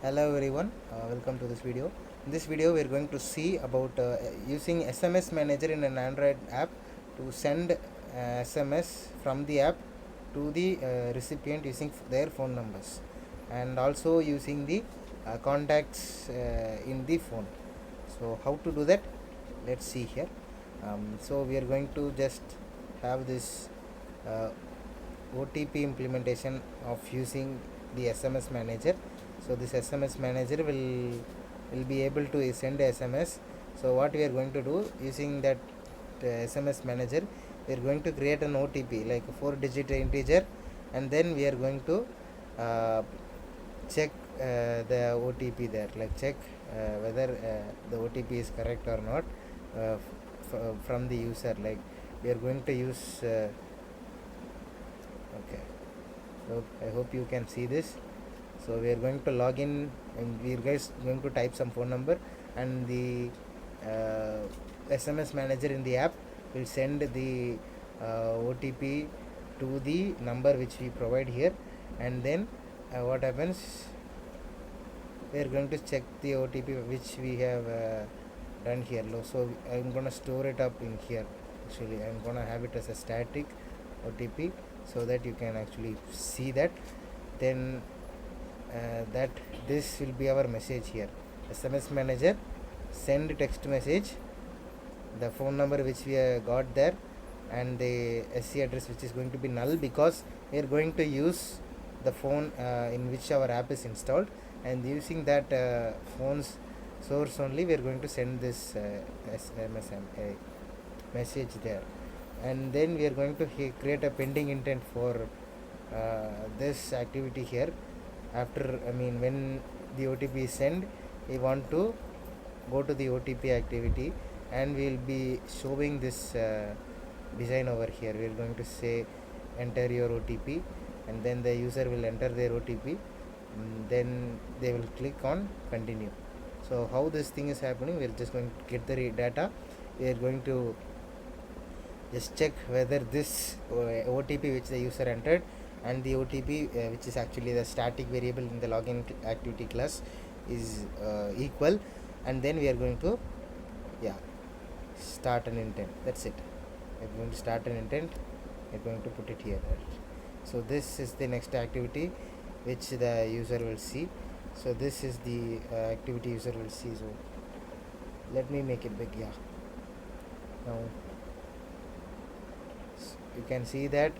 Hello everyone, welcome to this video. In this video we are going to see about using SMS manager in an Android app to send SMS from the app to the recipient using their phone numbers, and also using the contacts in the phone. So how to do that? Let's see here. So we are going to just have this uh, OTP implementation of using the SMS manager. So this SMS manager will be able to send SMS. So what we are going to do using that SMS manager, we are going to create an OTP like a 4-digit integer, and then we are going to check the OTP there, like check whether the OTP is correct or not from the user. Like we are going to use okay, so I hope you can see this. So we are going to log in, and we are guys going to type some phone number, and the SMS manager in the app will send the OTP to the number which we provide here. And then what happens, we are going to check the OTP which we have done here. So I'm gonna store it up in here. Actually I'm gonna have it as a static OTP so that you can actually see that. Then that this will be our message here. SMS manager send text message, the phone number which we got there, and the SC address which is going to be null because we are going to use the phone in which our app is installed, and using that phone's source only we are going to send this SMS message there. And then we are going to create a pending intent for this activity here. After when the OTP is sent, we want to go to the OTP activity, and we will be showing this design over here. We are going to say enter your OTP, and then the user will enter their OTP, then they will click on continue. So how this thing is happening, we are just going to get the data. We are going to just check whether this OTP which the user entered and the OTP which is actually the static variable in the login activity class is equal, and then we are going to start an intent. That's it. We're going to start an intent. We're going to put it here. So this is the next activity which the user will see. So this is the activity user will see. So let me make it big. Now you can see that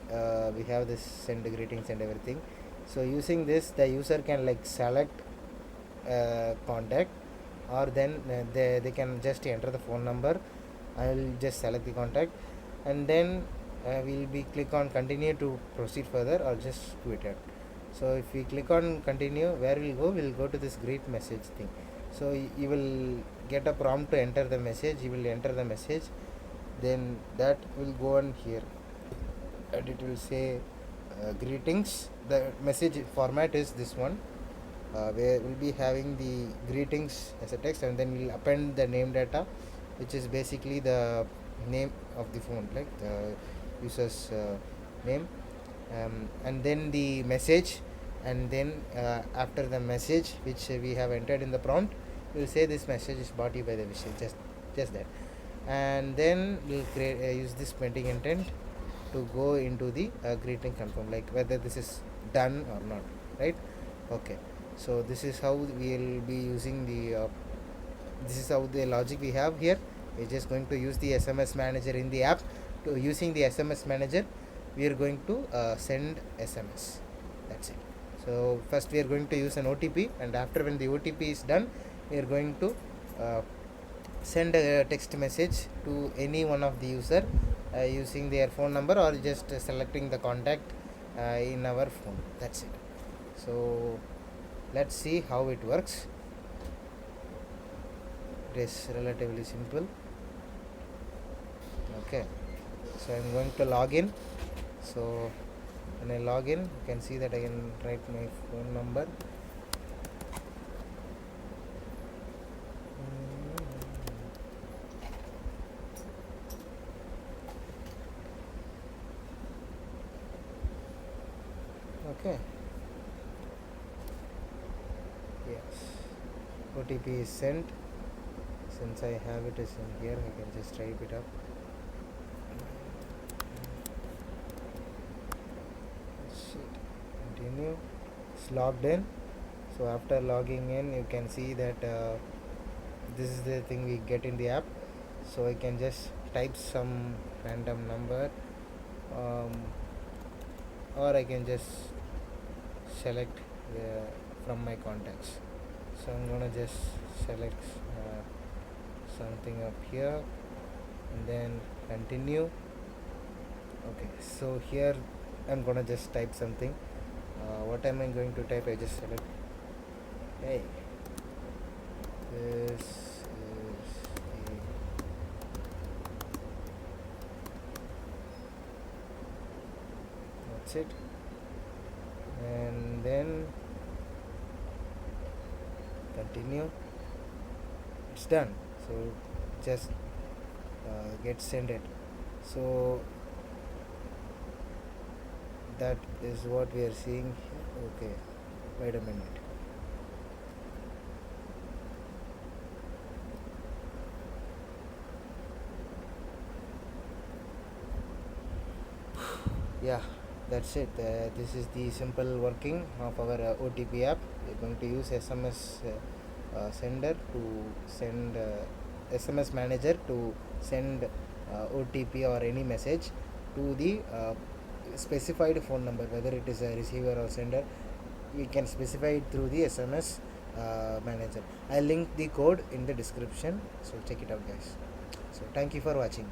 we have this send greetings and everything. So using this, the user can like select contact, or then they can just enter the phone number. I will just select the contact, and then we'll be click on continue to proceed further, or just quit it. So if we click on continue, where we'll go to this greet message thing. So you will get a prompt to enter the message. You will enter the message, then that will go on here, and it will say greetings. The message format is this one, where we'll be having the greetings as a text, and then we'll append the name data, which is basically the name of the phone, like the user's name, and then the message, and then after the message which we have entered in the prompt, we'll say this message is brought to you by the Vishal, just that. And then we'll use this pending intent to go into the greeting confirm, like whether this is done or not, right? Okay, so this is how we will be using the this is how the logic we have here. We're just going to use the SMS manager in the app. To using the SMS manager, we are going to send SMS. That's it. So first we are going to use an OTP, and after when the OTP is done, we are going to send a text message to any one of the user using their phone number, or just selecting the contact in our phone. That's it. So let's see how it works. It is relatively simple. Okay, so I'm going to log in. So when I log in, you can see that I can write my phone number. Okay, Yes, OTP is sent. Since I have it is in here, I can just type it up. Shit. Continue. It's logged in. So after logging in, you can see that this is the thing we get in the app. So I can just type some random number, um, or I can just select from my contacts. So I'm gonna just select something up here and then continue. Okay, so here I'm gonna just type something. What am I going to type? I just select, hey, this is that's it, and then continue. It's done. So just get send it. So that is what we are seeing here. Okay, wait a minute. Yeah, that's it. This is the simple working of our OTP app. We're going to use SMS sender to send SMS manager to send OTP or any message to the specified phone number, whether it is a receiver or sender. We can specify it through the SMS manager. I'll link the code in the description, so check it out, guys. So thank you for watching.